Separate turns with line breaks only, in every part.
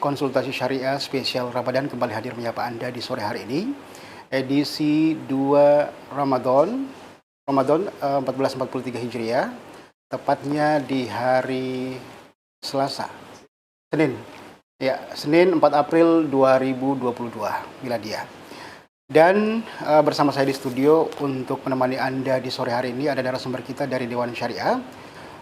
Konsultasi Syariah spesial Ramadan kembali hadir menyapa Anda di sore hari ini. Edisi 2 Ramadan 1443 Hijriah, tepatnya di hari Selasa, Senin. Ya, Senin 4 April 2022 Miladiah. Dan bersama saya di studio untuk menemani Anda di sore hari ini ada narasumber kita dari Dewan Syariah,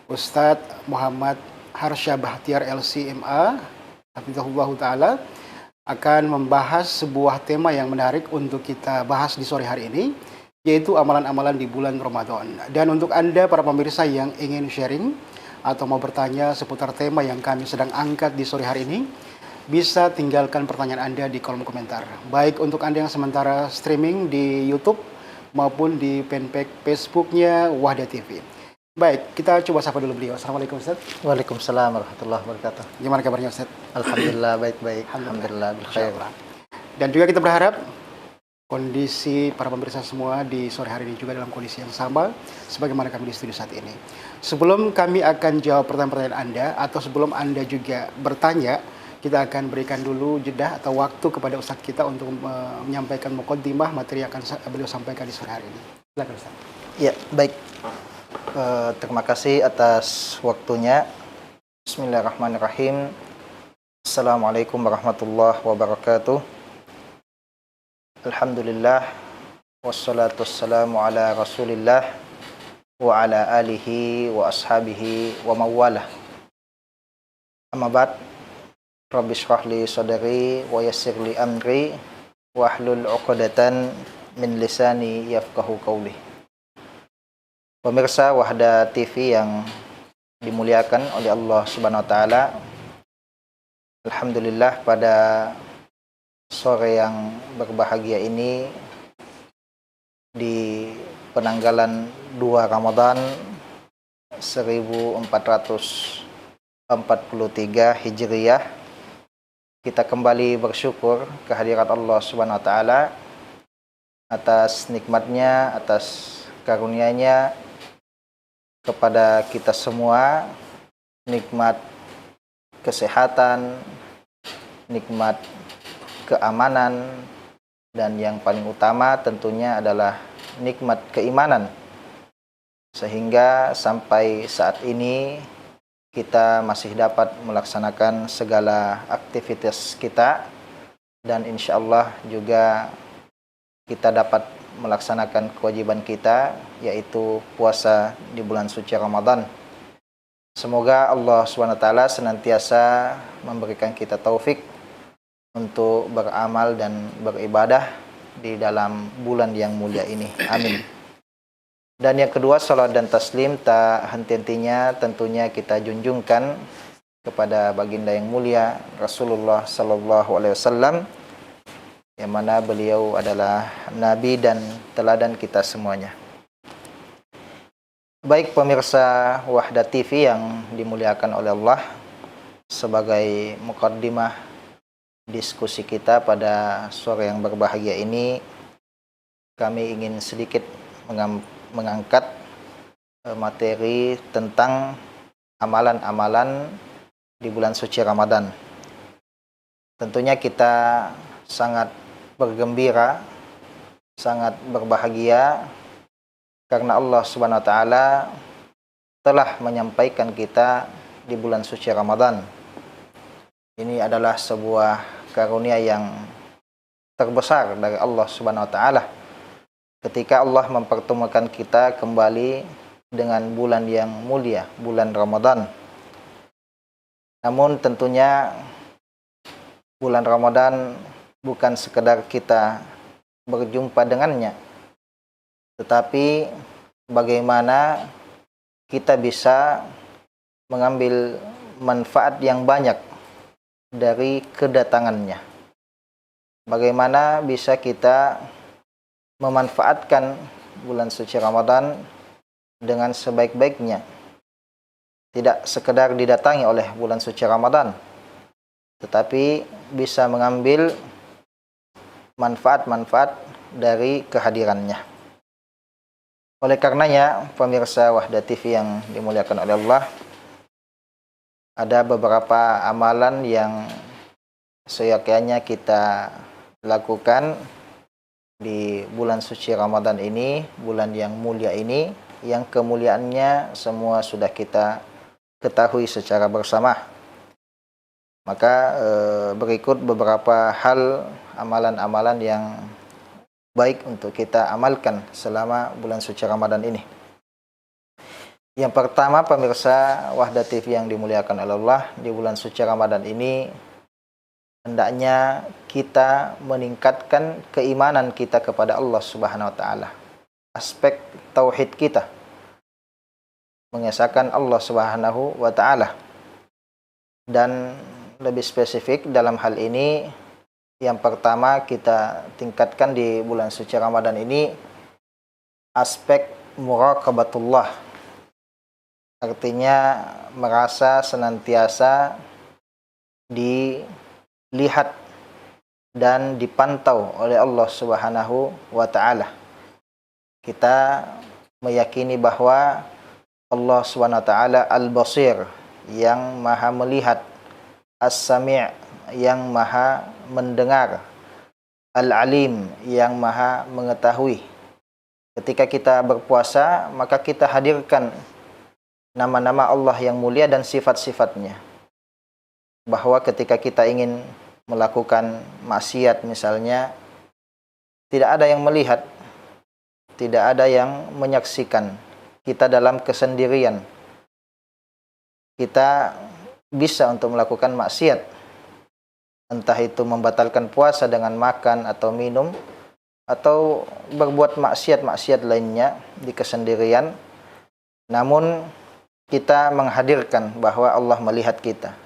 Ustadz Muhammad Harsya Bahtiar LC.MA, Hafizahullah Ta'ala, akan membahas sebuah tema yang menarik untuk kita bahas di sore hari ini, yaitu amalan-amalan di bulan Ramadan. Dan untuk Anda para pemirsa yang ingin sharing atau mau bertanya seputar tema yang kami sedang angkat di sore hari ini, bisa tinggalkan pertanyaan Anda di kolom komentar. Baik untuk Anda yang sementara streaming di YouTube maupun di fanpage Facebooknya Wahda TV. Baik, kita coba sapa dulu beliau. Assalamualaikum Ustaz.
Waalaikumsalam warahmatullahi wabarakatuh.
Gimana kabarnya Ustaz?
Alhamdulillah baik-baik. Alhamdulillah berkhair.
Dan juga kita berharap kondisi para pemirsa semua di sore hari ini juga dalam kondisi yang sama sebagaimana kami di studio saat ini. Sebelum kami akan jawab pertanyaan-pertanyaan Anda atau sebelum Anda juga bertanya, kita akan berikan dulu jeda atau waktu kepada Ustadz kita untuk menyampaikan muqaddimah materi yang akan beliau sampaikan di sore hari ini. Silakan Ustaz.
Ya, baik. Terima kasih atas waktunya. Bismillahirrahmanirrahim. Assalamualaikum warahmatullahi wabarakatuh. Alhamdulillah wassalatu wassalamu ala Rasulillah wa ala alihi wa ashabihi wa mawalah. Amma ba'd. Rabbi shrah li sadri wa yassir li amri wa hlul 'uqdatan min lisani yafqahu qawli. Pemirsa Wahda TV yang dimuliakan oleh Allah Subhanahu wa taala. Alhamdulillah pada sore yang berbahagia ini di penanggalan 2 Ramadan 1443 Hijriah, kita kembali bersyukur kehadirat Allah Subhanahu wa taala atas nikmatnya, atas karunia-Nya kepada kita semua, nikmat kesehatan, nikmat keamanan, dan yang paling utama tentunya adalah nikmat keimanan. Sehingga sampai saat ini kita masih dapat melaksanakan segala aktivitas kita, dan insya Allah juga kita dapat melaksanakan kewajiban kita, yaitu puasa di bulan suci Ramadan. Semoga Allah SWT senantiasa memberikan kita taufik untuk beramal dan beribadah di dalam bulan yang mulia ini. Amin. Dan yang kedua, salat dan taslim tak henti-hentinya tentunya kita junjungkan kepada baginda yang mulia Rasulullah Sallallahu Alaihi Wasallam, yang mana beliau adalah nabi dan teladan kita semuanya. Baik pemirsa Wahda TV yang dimuliakan oleh Allah, sebagai muqaddimah diskusi kita pada sore yang berbahagia ini, kami ingin sedikit mengangkat materi tentang amalan-amalan di bulan suci Ramadan. Tentunya kita sangat bergembira, sangat berbahagia karena Allah Subhanahu wa taala telah menyampaikan kita di bulan suci Ramadan. Ini adalah sebuah karunia yang terbesar dari Allah Subhanahu wa taala ketika Allah mempertemukan kita kembali dengan bulan yang mulia, bulan Ramadan. Namun tentunya bulan Ramadan bukan sekedar kita berjumpa dengannya, tetapi bagaimana kita bisa mengambil manfaat yang banyak dari kedatangannya. Bagaimana bisa kita memanfaatkan bulan suci Ramadan dengan sebaik-baiknya. Tidak sekedar didatangi oleh bulan suci Ramadan, tetapi bisa mengambil manfaat-manfaat dari kehadirannya. Oleh karenanya, pemirsa Wahda TV yang dimuliakan oleh Allah, ada beberapa amalan yang seyogyanya kita lakukan di bulan suci Ramadan ini, bulan yang mulia ini, yang kemuliaannya semua sudah kita ketahui secara bersama. Maka berikut beberapa hal amalan-amalan yang baik untuk kita amalkan selama bulan suci Ramadan ini. Yang pertama, pemirsa Wahda TV yang dimuliakan oleh Allah, di bulan suci Ramadan ini hendaknya kita meningkatkan keimanan kita kepada Allah Subhanahu wa taala. Aspek tauhid kita, mengesahkan Allah Subhanahu wa taala. Dan lebih spesifik dalam hal ini, yang pertama kita tingkatkan di bulan suci Ramadan ini aspek muraqabatullah. Artinya merasa senantiasa dilihat dan dipantau oleh Allah Subhanahu wa taala. Kita meyakini bahwa Allah Subhanahu wa taala Al-Basir, yang Maha melihat, As-Sami', yang Maha mendengar, Al-Alim, yang Maha mengetahui. Ketika kita berpuasa, maka kita hadirkan nama-nama Allah yang mulia dan sifat-sifatnya. Bahwa ketika kita ingin melakukan maksiat misalnya, tidak ada yang melihat, tidak ada yang menyaksikan. Kita dalam kesendirian, kita bisa untuk melakukan maksiat, entah itu membatalkan puasa dengan makan atau minum, atau berbuat maksiat-maksiat lainnya di kesendirian. Namun kita menghadirkan bahwa Allah melihat kita,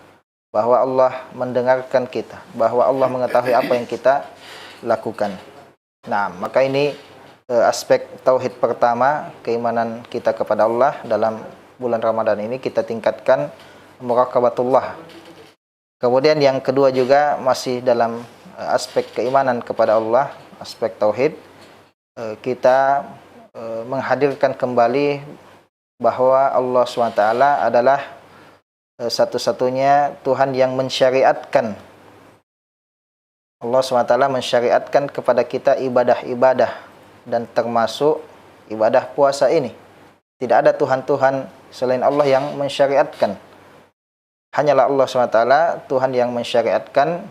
bahwa Allah mendengarkan kita, bahwa Allah mengetahui apa yang kita lakukan. Nah, maka ini aspek tauhid pertama, keimanan kita kepada Allah dalam bulan Ramadan ini kita tingkatkan muraqabatullah. Kemudian yang kedua juga masih dalam aspek keimanan kepada Allah, aspek tauhid, kita menghadirkan kembali bahwa Allah SWT adalah satu-satunya Tuhan yang mensyariatkan. Allah SWT mensyariatkan kepada kita ibadah-ibadah, dan termasuk ibadah puasa ini. Tidak ada Tuhan-Tuhan selain Allah yang mensyariatkan. Hanyalah Allah SWT Tuhan yang mensyariatkan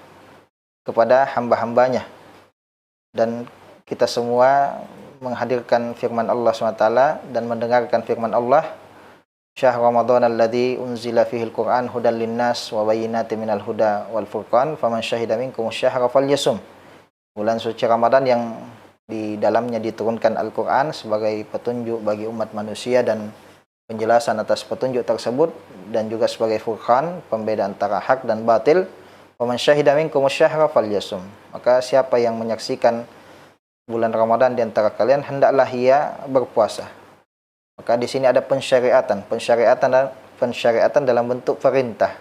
kepada hamba-hambanya. Dan kita semua menghadirkan firman Allah SWT dan mendengarkan firman Allah, Syahr Ramadan alladzi unzila fihil Qur'an hudan linnas wa bayyinatin minal huda wal furqan faman syahida minkum syahra falyasum. Bulan suci Ramadan yang di dalamnya diturunkan Al-Qur'an sebagai petunjuk bagi umat manusia dan penjelasan atas petunjuk tersebut, dan juga sebagai furqan, pembeda antara hak dan batil. Faman syahida minkum syahra falyasum. Maka siapa yang menyaksikan bulan Ramadan di antara kalian, hendaklah ia berpuasa. Maka di sini ada pensyariatan dalam bentuk perintah.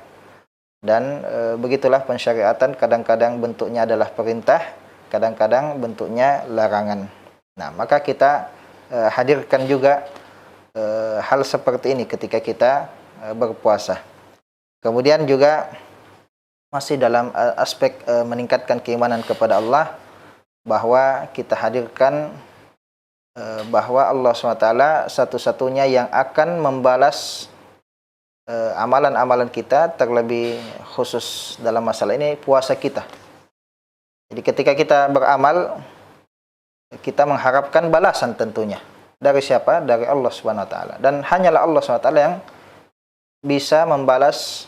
Dan begitulah pensyariatan, kadang-kadang bentuknya adalah perintah, kadang-kadang bentuknya larangan. Nah, maka kita hadirkan juga hal seperti ini ketika kita berpuasa. Kemudian juga masih dalam aspek meningkatkan keimanan kepada Allah, bahwa kita hadirkan bahwa Allah SWT satu-satunya yang akan membalas amalan-amalan kita, terlebih khusus dalam masalah ini puasa kita. Jadi ketika kita beramal, kita mengharapkan balasan tentunya. Dari siapa? Dari Allah SWT. Dan hanyalah Allah SWT yang bisa membalas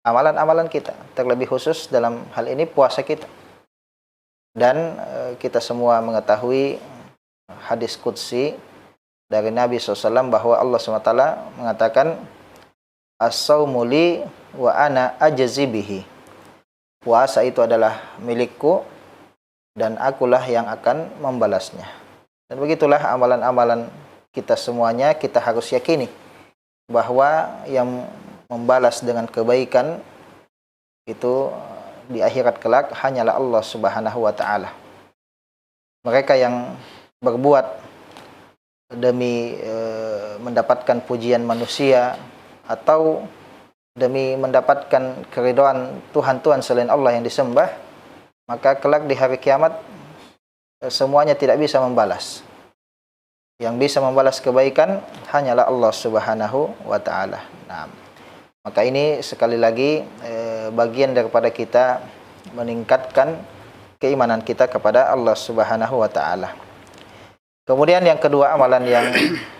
amalan-amalan kita, terlebih khusus dalam hal ini puasa kita. Dan kita semua mengetahui hadis qudsi dari Nabi SAW bahwa Allah SWT mengatakan, as-sawmu li wa ana ajzi bihi. Puasa itu adalah milikku dan akulah yang akan membalasnya. Dan begitulah amalan-amalan kita semuanya, kita harus yakini bahwa yang membalas dengan kebaikan itu di akhirat kelak hanyalah Allah Subhanahu wa taala. Mereka yang berbuat demi mendapatkan pujian manusia atau demi mendapatkan keridhaan Tuhan-Tuhan selain Allah yang disembah, maka kelak di hari kiamat semuanya tidak bisa membalas. Yang bisa membalas kebaikan hanyalah Allah Subhanahu wa taala. Nah, maka ini sekali lagi bagian daripada kita meningkatkan keimanan kita kepada Allah Subhanahu wa taala. Kemudian yang kedua, amalan yang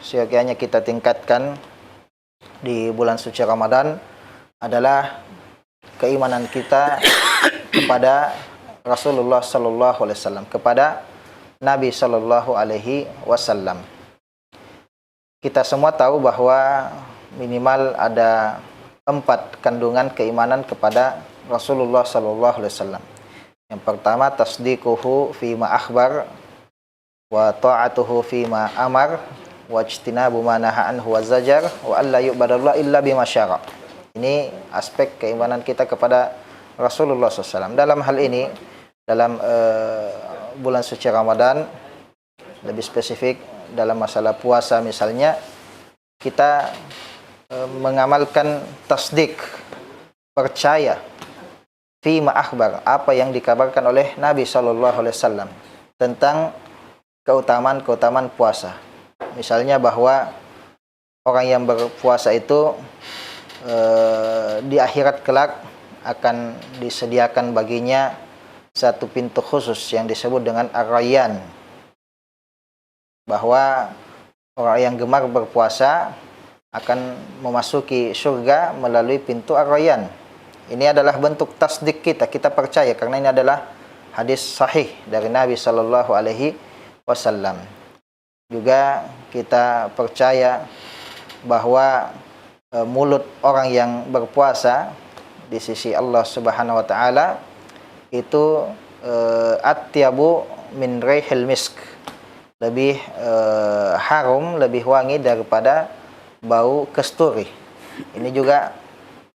seyogyanya kita tingkatkan di bulan suci Ramadan adalah keimanan kita kepada Rasulullah sallallahu alaihi wasallam, kepada Nabi sallallahu alaihi wasallam. Kita semua tahu bahwa minimal ada 4 kandungan keimanan kepada Rasulullah sallallahu alaihi wasallam. Yang pertama, tasdiquhu fima akhbar wa ta'atuhu fima amar wa ijtinabu ma naha anhu wa zajar wa alla yu'badallaha illa bima syara. Ini aspek keimanan kita kepada Rasulullah SAW. Dalam hal ini, dalam bulan suci Ramadan, lebih spesifik dalam masalah puasa misalnya, kita mengamalkan tasdik, percaya fima akhbar, apa yang dikabarkan oleh Nabi SAW tentang keutamaan-keutamaan puasa. Misalnya bahwa orang yang berpuasa itu di akhirat kelak akan disediakan baginya satu pintu khusus yang disebut dengan Ar-Rayyan, bahwa orang yang gemar berpuasa akan memasuki surga melalui pintu Ar-Rayyan. Ini adalah bentuk tasdik kita percaya karena ini adalah hadis sahih dari Nabi sallallahu alaihi wasallam. Juga kita percaya bahwa mulut orang yang berpuasa di sisi Allah Subhanahu wa taala itu atyabu min rihil misk, lebih harum, lebih wangi daripada bau kasturi. Ini juga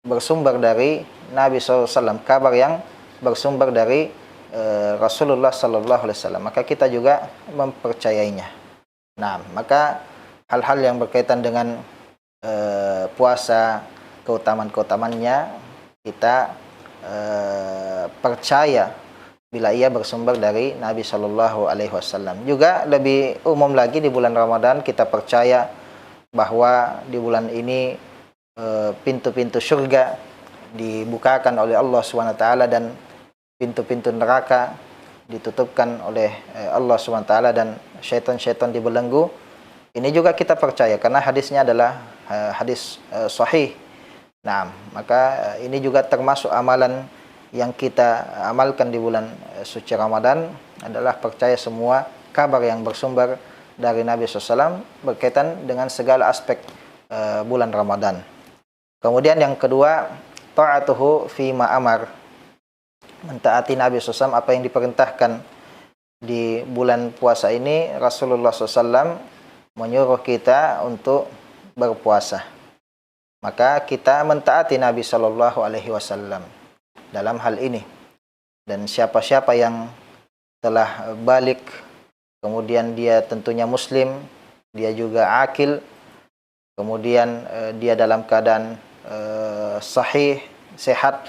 bersumber dari Nabi SAW, kabar yang bersumber dari Rasulullah SAW. Maka kita juga mempercayainya. Nah, maka hal-hal yang berkaitan dengan puasa, keutamaan-keutamannya, kita percaya bila ia bersumber dari Nabi Shallallahu Alaihi Wasallam. Juga lebih umum lagi di bulan Ramadan kita percaya bahwa di bulan ini pintu-pintu surga dibukakan oleh Allah SWT dan pintu-pintu neraka ditutupkan oleh Allah SWT dan syaitan-syaitan dibelenggu. Ini juga kita percaya karena hadisnya adalah hadis sahih. Nah, maka ini juga termasuk amalan yang kita amalkan di bulan suci Ramadan adalah percaya semua kabar yang bersumber dari Nabi SAW berkaitan dengan segala aspek bulan Ramadan. Kemudian yang kedua, ta'atuhu fima amar, mentaati Nabi SAW apa yang diperintahkan di bulan puasa ini. Rasulullah SAW menyuruh kita untuk berpuasa, maka kita mentaati Nabi Shallallahu Alaihi Wasallam dalam hal ini. Dan siapa-siapa yang telah balik, kemudian dia tentunya muslim, dia juga akil, kemudian dia dalam keadaan sahih, sehat,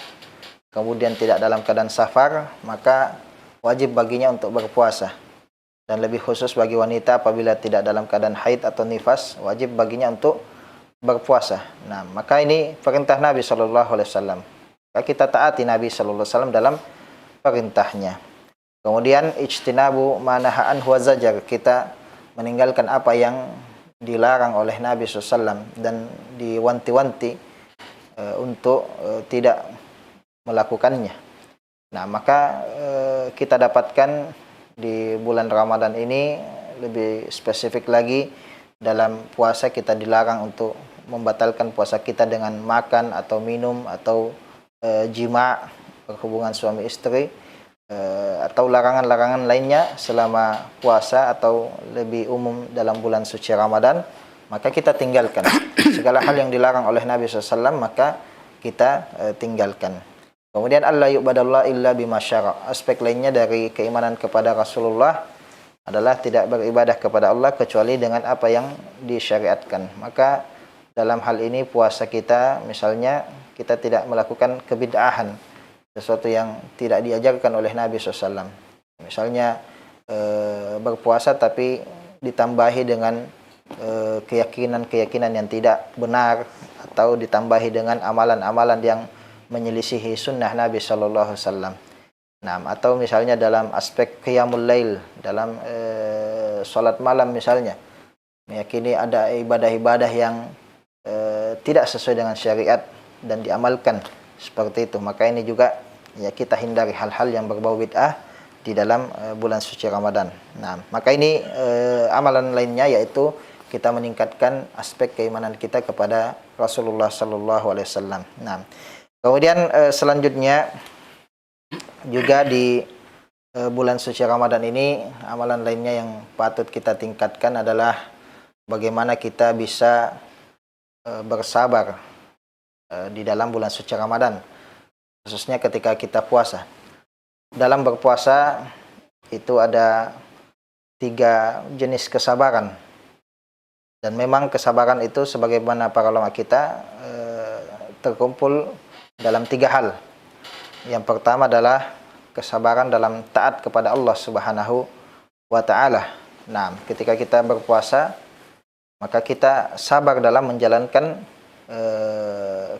kemudian tidak dalam keadaan safar, maka wajib baginya untuk berpuasa. Dan lebih khusus bagi wanita apabila tidak dalam keadaan haid atau nifas, wajib baginya untuk berpuasa. Nah, maka ini perintah Nabi Shallallahu Alaihi Wasallam. Kita taati Nabi Shallallahu Alaihi Wasallam dalam perintahnya. Kemudian ijtinabu ma naha anhu wa zajar, kita meninggalkan apa yang dilarang oleh Nabi SAW dan diwanti-wanti untuk tidak melakukannya. Nah, maka kita dapatkan di bulan Ramadan ini lebih spesifik lagi, dalam puasa kita dilarang untuk membatalkan puasa kita dengan makan atau minum atau jima, berhubungan suami istri, atau larangan-larangan lainnya selama puasa atau lebih umum dalam bulan suci Ramadan. Maka kita tinggalkan segala hal yang dilarang oleh Nabi SAW, maka kita tinggalkan. Kemudian alla yu'badallah illa bima syara. Aspek lainnya dari keimanan kepada Rasulullah adalah tidak beribadah kepada Allah kecuali dengan apa yang disyariatkan. Maka dalam hal ini puasa kita misalnya kita tidak melakukan kebid'ahan, sesuatu yang tidak diajarkan oleh Nabi SAW. Misalnya berpuasa tapi ditambahi dengan keyakinan-keyakinan yang tidak benar, atau ditambahi dengan amalan-amalan yang menyelisihi sunnah Nabi Sallallahu Alaihi Wasallam. Nah, atau misalnya dalam aspek qiyamul lail, dalam sholat malam misalnya, meyakini ada ibadah-ibadah yang tidak sesuai dengan syariat dan diamalkan seperti itu, maka ini juga ya kita hindari hal-hal yang berbau bid'ah di dalam bulan suci Ramadan. Nah, maka ini amalan lainnya yaitu kita meningkatkan aspek keimanan kita kepada Rasulullah Sallallahu Alaihi Wasallam. Nah, kemudian selanjutnya juga di bulan suci Ramadan ini, amalan lainnya yang patut kita tingkatkan adalah bagaimana kita bisa bersabar di dalam bulan suci Ramadan, khususnya ketika kita puasa. Dalam berpuasa itu ada 3 jenis kesabaran. Dan memang kesabaran itu sebagaimana para ulama kita terkumpul dalam 3 hal. Yang pertama adalah kesabaran dalam taat kepada Allah Subhanahu wa taala. Nah, ketika kita berpuasa, maka kita sabar dalam menjalankan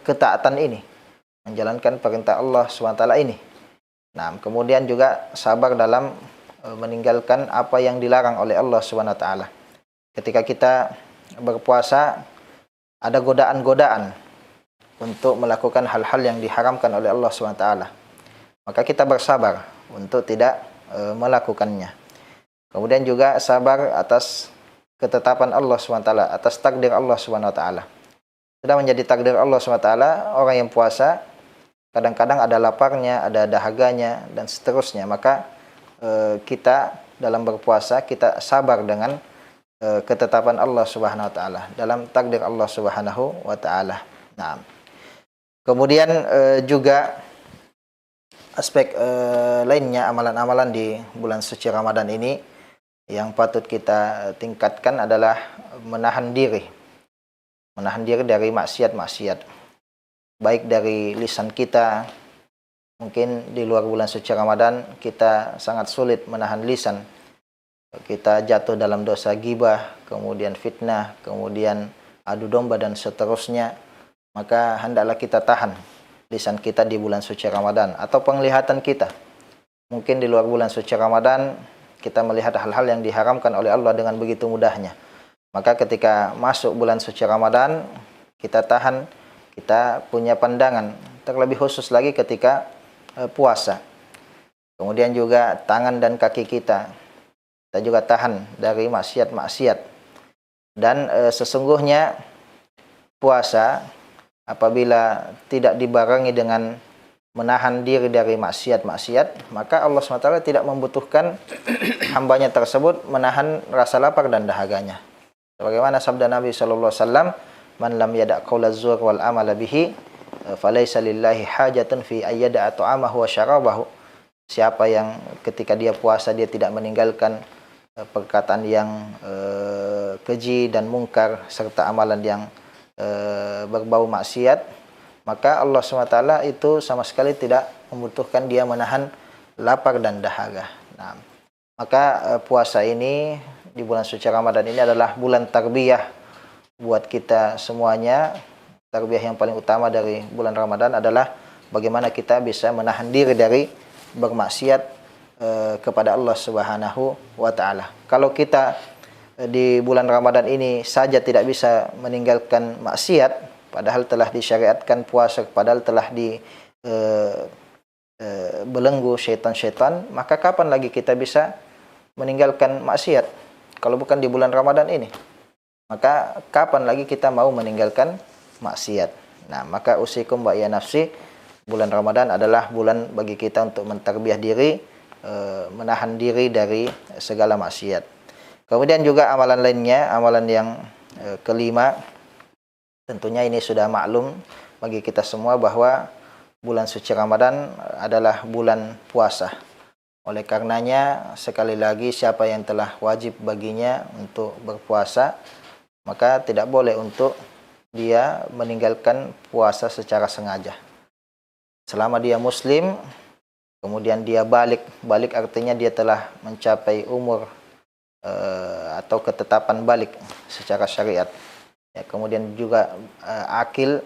ketaatan ini, menjalankan perintah Allah Subhanahu wa taala ini. Nah, kemudian juga sabar dalam meninggalkan apa yang dilarang oleh Allah Subhanahu wa taala. Ketika kita berpuasa, ada godaan-godaan untuk melakukan hal-hal yang diharamkan oleh Allah Subhanahu wa taala. Maka kita bersabar untuk tidak melakukannya. Kemudian juga sabar atas ketetapan Allah Subhanahu wa taala, atas takdir Allah Subhanahu wa taala. Sudah menjadi takdir Allah Subhanahu wa taala, orang yang puasa kadang-kadang ada laparnya, ada dahaganya dan seterusnya. Maka kita dalam berpuasa kita sabar dengan ketetapan Allah Subhanahu wa taala, dalam takdir Allah Subhanahu wa taala. Nah, kemudian juga aspek lainnya, amalan-amalan di bulan suci Ramadan ini yang patut kita tingkatkan adalah menahan diri dari maksiat-maksiat, baik dari lisan kita. Mungkin di luar bulan suci Ramadan kita sangat sulit menahan lisan. Kita jatuh dalam dosa ghibah, kemudian fitnah, kemudian adu domba dan seterusnya. Maka hendaklah kita tahan lisan kita di bulan suci Ramadan, atau penglihatan kita. Mungkin di luar bulan suci Ramadan kita melihat hal-hal yang diharamkan oleh Allah dengan begitu mudahnya. Maka ketika masuk bulan suci Ramadan, kita tahan, kita punya pandangan, terlebih khusus lagi ketika puasa. Kemudian juga tangan dan kaki kita juga tahan dari maksiat-maksiat. Dan sesungguhnya puasa apabila tidak dibarengi dengan menahan diri dari maksiat-maksiat, maka Allah SWT tidak membutuhkan hambanya tersebut menahan rasa lapar dan dahaganya. Sebagaimana sabda Nabi SAW, "Man lam yada' qaula zur wal amala bihi, falaysa lillahi hajatun fi ayyada'a ta'amahu wa syarabahu." Siapa yang ketika dia puasa dia tidak meninggalkan perkataan yang keji dan mungkar serta amalan yang berbau maksiat, maka Allah SWT itu sama sekali tidak membutuhkan dia menahan lapar dan dahaga. Nah, maka puasa ini di bulan suci Ramadan ini adalah bulan tarbiyah buat kita semuanya. Tarbiyah yang paling utama dari bulan Ramadan adalah bagaimana kita bisa menahan diri dari bermaksiat kepada Allah Subhanahu wa taala. Kalau kita di bulan Ramadan ini saja tidak bisa meninggalkan maksiat, padahal telah disyariatkan puasa, padahal telah dibelenggu syaitan-syaitan, maka kapan lagi kita bisa meninggalkan maksiat kalau bukan di bulan Ramadan ini? Maka kapan lagi kita mau meninggalkan maksiat? Nah, maka usikum wa ya nafsi, bulan Ramadan adalah bulan bagi kita untuk mentarbiyah diri, menahan diri dari segala maksiat. Kemudian juga amalan lainnya, amalan yang kelima, tentunya ini sudah maklum bagi kita semua bahwa bulan suci Ramadan adalah bulan puasa. Oleh karenanya, sekali lagi siapa yang telah wajib baginya untuk berpuasa, maka tidak boleh untuk dia meninggalkan puasa secara sengaja. Selama dia muslim, kemudian dia balik artinya dia telah mencapai umur atau ketetapan balik secara syariat. Ya, kemudian juga akil,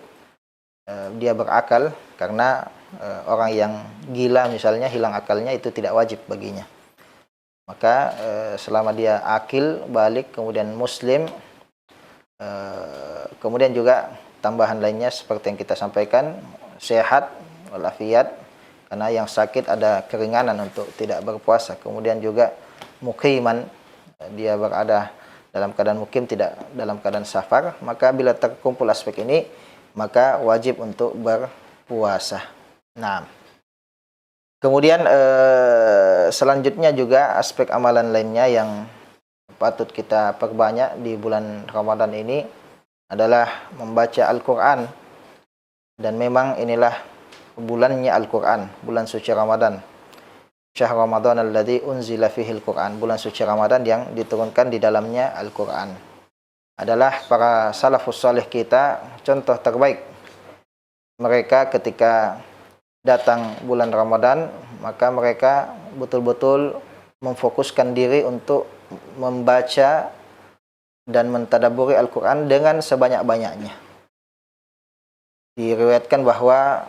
dia berakal, karena orang yang gila misalnya hilang akalnya itu tidak wajib baginya. Maka selama dia akil, balik, kemudian muslim, kemudian juga tambahan lainnya seperti yang kita sampaikan, sehat walafiat, karena yang sakit ada keringanan untuk tidak berpuasa. Kemudian juga muqiman, dia berada dalam keadaan mukim, tidak dalam keadaan safar. Maka bila terkumpul aspek ini, maka wajib untuk berpuasa. Nah, kemudian selanjutnya juga aspek amalan lainnya yang patut kita perbanyak di bulan Ramadan ini adalah membaca Al-Quran. Dan memang inilah bulannya Al-Quran, bulan suci Ramadan. Syahr Ramadan alladzi unzila fihil Quran, bulan suci Ramadan yang diturunkan di dalamnya Al-Quran. Adalah para salafus salih kita contoh terbaik. Mereka ketika datang bulan Ramadan, maka mereka betul-betul memfokuskan diri untuk membaca dan mentadaburi Al-Quran dengan sebanyak-banyaknya. Diriwayatkan bahwa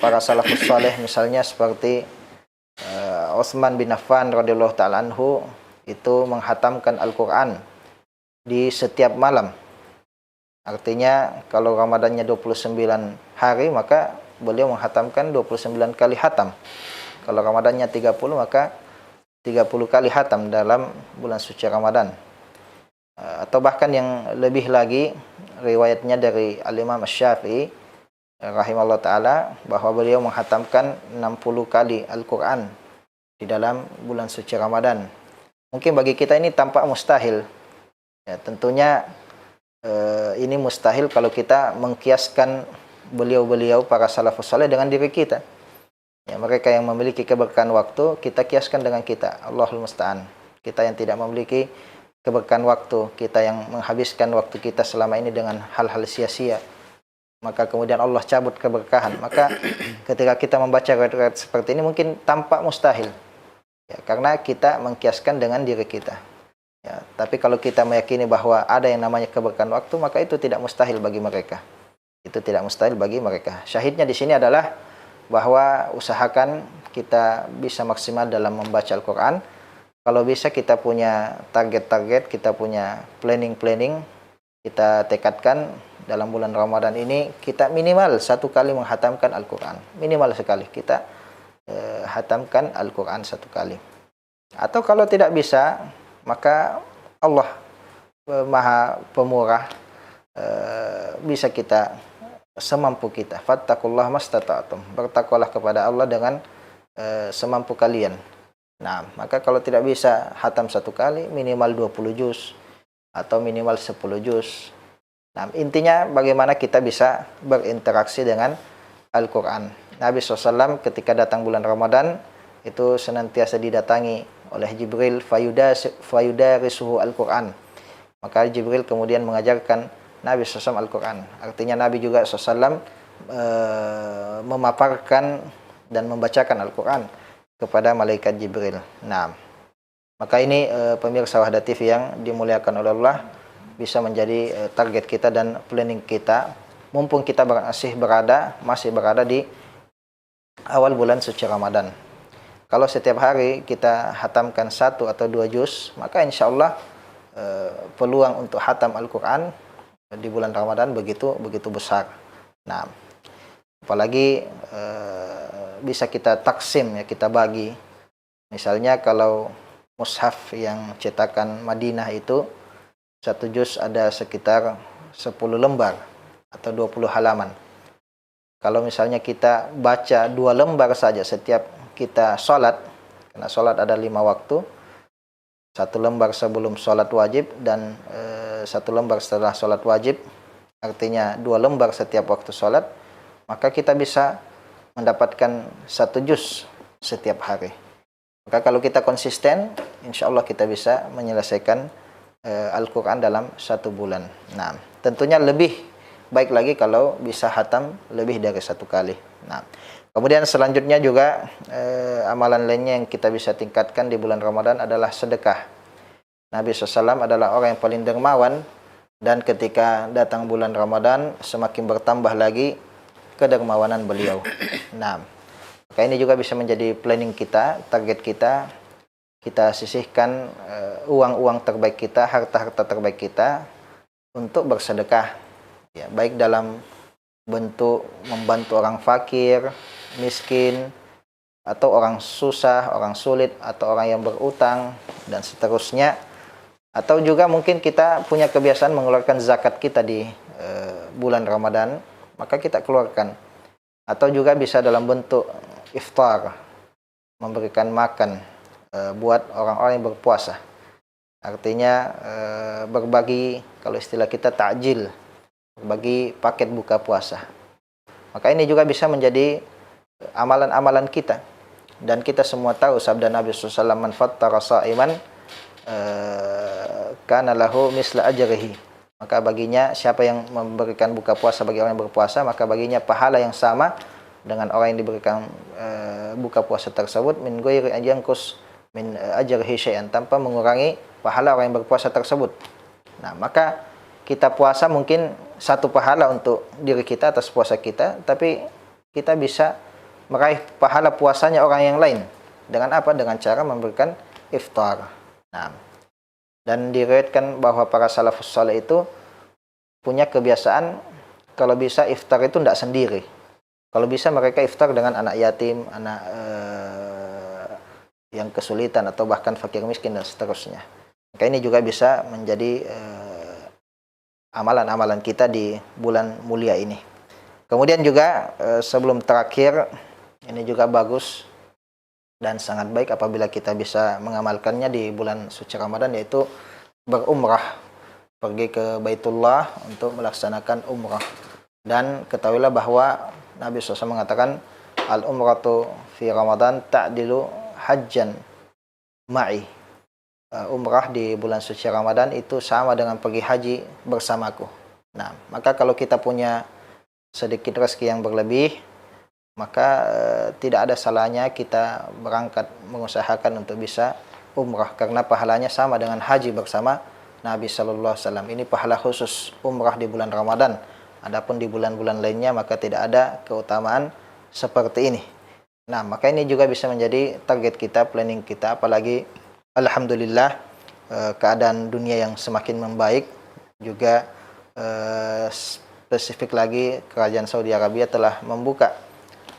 para salafus salih misalnya seperti Utsman bin Affan radhiyallahu ta'ala anhu itu menghatamkan Al-Quran di setiap malam. Artinya kalau Ramadannya 29 hari, maka beliau menghatamkan 29 kali hatam. Kalau Ramadannya 30, maka 30 kali hatam dalam bulan suci Ramadan. Atau bahkan yang lebih lagi, riwayatnya dari Al-Imam Asy-Syafi'i rahimahullah ta'ala, bahwa beliau menghatamkan 60 kali Al-Quran di dalam bulan suci Ramadan. Mungkin bagi kita ini tampak mustahil. Ya, tentunya ini mustahil kalau kita mengkiaskan beliau-beliau para salafus saleh dengan diri kita. Ya, mereka yang memiliki keberkahan waktu, kita kiaskan dengan kita. Allahul musta'an. Kita yang tidak memiliki keberkahan waktu, kita yang menghabiskan waktu kita selama ini dengan hal-hal sia-sia, maka kemudian Allah cabut keberkahan. Maka ketika kita membaca riwayat seperti ini mungkin tampak mustahil. Ya, karena kita mengkiaskan dengan diri kita. Ya, tapi kalau kita meyakini bahwa ada yang namanya keberkahan waktu, maka itu tidak mustahil bagi mereka. Itu tidak mustahil bagi mereka. Syahidnya di sini adalah bahwa usahakan kita bisa maksimal dalam membaca Al-Quran. Kalau bisa kita punya target-target, kita punya planning-planning, kita tekadkan dalam bulan Ramadan ini kita minimal 1 kali menghatamkan Al-Quran. Minimal sekali kita hatamkan Al-Quran 1 kali. Atau kalau tidak bisa, maka Allah Maha Pemurah, bisa kita semampu kita. Fattaqullaha mastata'tum. Bertakwalah kepada Allah dengan semampu kalian. Nah, maka kalau tidak bisa hatam 1 kali, minimal 20 juz atau minimal 10 juz. Nah, intinya bagaimana kita bisa berinteraksi dengan Al-Quran. Nabi SAW ketika datang bulan Ramadan itu senantiasa didatangi oleh Jibril fayudarisuhu Al-Quran. Maka Jibril kemudian mengajarkan Nabi SAW Al-Quran. Artinya Nabi juga SAW memaparkan dan membacakan Al-Quran kepada malaikat Jibril. Nah, maka ini pemirsa Wahda TV yang dimuliakan oleh Allah, bisa menjadi target kita dan planning kita mumpung kita masih berada di awal bulan suci Ramadan. Kalau setiap hari kita hatamkan 1 atau 2 juz, maka insya Allah peluang untuk hatam Al-Quran di bulan Ramadan begitu besar. Nah, apalagi bisa kita taksim, ya, kita bagi. Misalnya kalau mushaf yang cetakan Madinah itu 1 juz ada sekitar 10 lembar atau 20 halaman. Kalau misalnya kita baca 2 lembar saja setiap kita sholat, karena sholat ada 5 waktu, 1 lembar sebelum sholat wajib dan 1 lembar setelah sholat wajib, artinya 2 lembar setiap waktu sholat, maka kita bisa mendapatkan 1 juz setiap hari. Maka kalau kita konsisten, insya Allah kita bisa menyelesaikan Al-Quran dalam 1 bulan. Nah, tentunya lebih baik lagi kalau bisa hatam lebih dari satu kali. Nah, kemudian selanjutnya juga amalan lainnya yang kita bisa tingkatkan di bulan Ramadan adalah sedekah. Nabi SAW adalah orang yang paling dermawan, dan ketika datang bulan Ramadan semakin bertambah lagi kedermawanan beliau. Nah, maka ini juga bisa menjadi planning kita, target kita. Kita sisihkan uang-uang terbaik kita, harta-harta terbaik kita untuk bersedekah. Ya, baik dalam bentuk membantu orang fakir, miskin, atau orang susah, orang sulit, atau orang yang berutang, dan seterusnya. Atau juga mungkin kita punya kebiasaan mengeluarkan zakat kita di bulan Ramadan, maka kita keluarkan. Atau juga bisa dalam bentuk iftar, memberikan makan buat orang-orang yang berpuasa. Artinya berbagi, kalau istilah kita takjil, berbagi paket buka puasa. Maka ini juga bisa menjadi amalan-amalan kita. Dan kita semua tahu sabda Nabi SAW, man fattara sa'iman kana lahu misla ajrihi. Maka baginya, siapa yang memberikan buka puasa bagi orang yang berpuasa, maka baginya pahala yang sama dengan orang yang diberikan buka puasa tersebut, min ghairi yanqus min ajrihi syai'an, tanpa mengurangi pahala orang yang berpuasa tersebut. Nah, maka kita puasa mungkin satu pahala untuk diri kita atas puasa kita, tapi kita bisa meraih pahala puasanya orang yang lain. Dengan apa? Dengan cara memberikan iftar. Nah, dan diriwayatkan bahwa para salafus saleh itu punya kebiasaan kalau bisa iftar itu tidak sendiri. Kalau bisa mereka iftar dengan anak yatim, anak yang kesulitan, atau bahkan fakir miskin dan seterusnya. Maka ini juga bisa menjadi amalan-amalan kita di bulan mulia ini. Kemudian juga sebelum terakhir, ini juga bagus dan sangat baik apabila kita bisa mengamalkannya di bulan suci Ramadan, yaitu berumrah, pergi ke Baitullah untuk melaksanakan umrah. Dan ketahuilah bahwa Nabi SAW mengatakan, al-umratu fi Ramadan ta'dilu hajjan ma'i. Umrah di bulan suci Ramadan itu sama dengan pergi haji bersamaku. Nah, maka kalau kita punya sedikit rezeki yang berlebih, maka tidak ada salahnya kita berangkat mengusahakan untuk bisa umrah, karena pahalanya sama dengan haji bersama Nabi Sallallahu Alaihi Wasallam. Ini pahala khusus umrah di bulan Ramadan. Adapun di bulan-bulan lainnya maka tidak ada keutamaan seperti ini. Nah, maka ini juga bisa menjadi target kita, planning kita, apalagi alhamdulillah keadaan dunia yang semakin membaik. Juga spesifik lagi, kerajaan Saudi Arabia telah membuka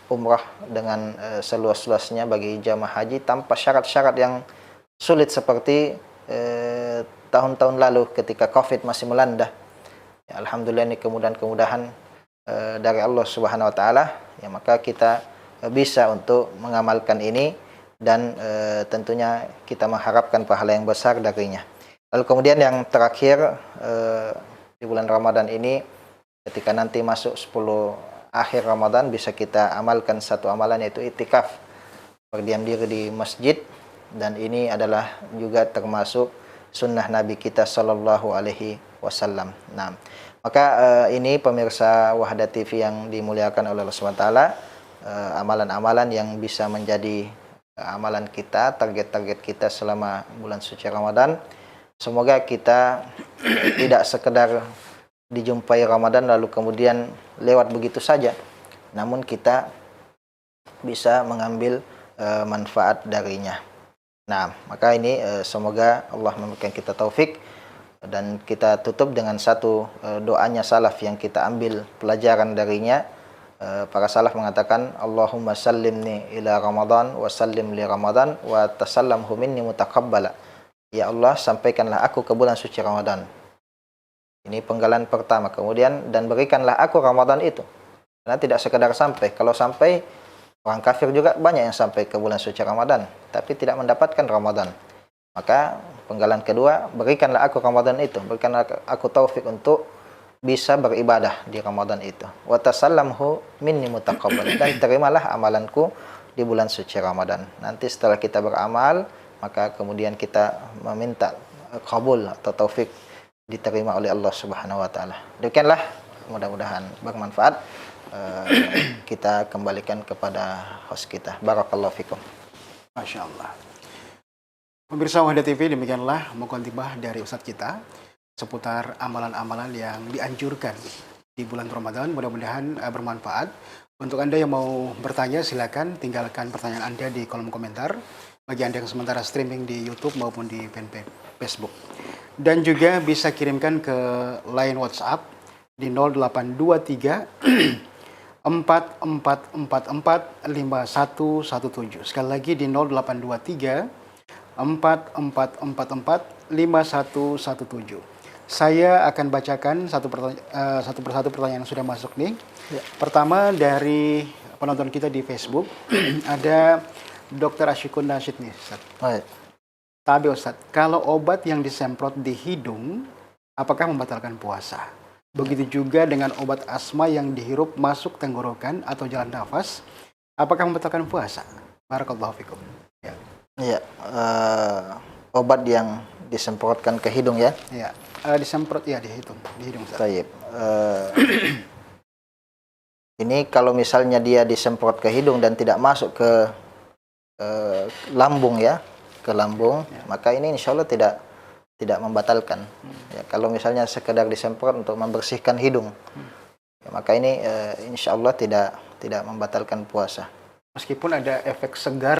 umrah dengan seluas-luasnya bagi jamaah haji tanpa syarat-syarat yang sulit seperti tahun-tahun lalu ketika COVID masih melanda. Ya, alhamdulillah ini kemudahan-kemudahan dari Allah Subhanahu wa taala. Ya, maka kita bisa untuk mengamalkan ini, dan tentunya kita mengharapkan pahala yang besar darinya. Lalu kemudian yang terakhir, di bulan Ramadan ini, ketika nanti masuk 10 akhir Ramadan, bisa kita amalkan satu amalan, yaitu itikaf, berdiam diri di masjid. Dan ini adalah juga termasuk sunnah Nabi kita Sallallahu Alaihi Wasallam. Nah, maka ini pemirsa Wahda TV yang dimuliakan oleh Allah SWT, amalan-amalan yang bisa menjadi amalan kita, target-target kita selama bulan suci Ramadan. Semoga kita tidak sekedar dijumpai Ramadan lalu kemudian lewat begitu saja, namun kita bisa mengambil manfaat darinya. Nah, maka ini semoga Allah memberikan kita taufik, dan kita tutup dengan satu doanya salaf yang kita ambil pelajaran darinya. Para salaf mengatakan, Allahumma sallimni ila Ramadan wa sallim li Ramadan wa tasallamhu minni mutaqabbala. Ya Allah, sampaikanlah aku ke bulan suci Ramadan. Ini penggalan pertama. Kemudian, dan berikanlah aku Ramadan itu. Karena tidak sekedar sampai. Kalau sampai, orang kafir juga banyak yang sampai ke bulan suci Ramadan, tapi tidak mendapatkan Ramadan. Maka penggalan kedua, berikanlah aku Ramadan itu. Berikanlah aku taufik untuk bisa beribadah di Ramadan itu. Wa tasallamhu minni mutaqabbal, dan terimalah amalanku di bulan suci Ramadan. Nanti setelah kita beramal, maka kemudian kita meminta qabul atau taufik diterima oleh Allah Subhanahu wa taala. Demikianlah mudah-mudahan bermanfaat. Kita kembalikan kepada host kita. Barakallahu fikum.
Masya Allah. Pemirsa Wahda TV, demikianlah muqaddimah dari Ustadz kita seputar amalan-amalan yang dianjurkan di bulan Ramadan. Mudah-mudahan bermanfaat. Untuk Anda yang mau bertanya, silakan tinggalkan pertanyaan Anda di kolom komentar. Bagi Anda yang sementara streaming di YouTube maupun di fanpage Facebook. Dan juga bisa kirimkan ke line WhatsApp di 0823 4444 5117. Sekali lagi di 0823 4444 5117. Saya akan bacakan satu persatu pertanyaan yang sudah masuk nih.
Ya.
Pertama dari penonton kita di Facebook ada Dr. Asyikun Nasyid nih, Ustaz.
Baik.
Tapi Ustaz, kalau obat yang disemprot di hidung, apakah membatalkan puasa? Begitu juga dengan obat asma yang dihirup masuk tenggorokan atau jalan nafas, apakah membatalkan puasa? Barakallahu fikum. Ya.
Iya, obat yang disemprotkan ke hidung ya.
Ya. Disemprot ya di hidung Ustaz.
Baik. Ini kalau misalnya dia disemprot ke hidung dan tidak masuk ke lambung ya, ke lambung, maka ini insya Allah tidak membatalkan. Ya, kalau misalnya sekedar disemprot untuk membersihkan hidung, ya, maka ini insya Allah tidak membatalkan puasa.
Meskipun ada efek segar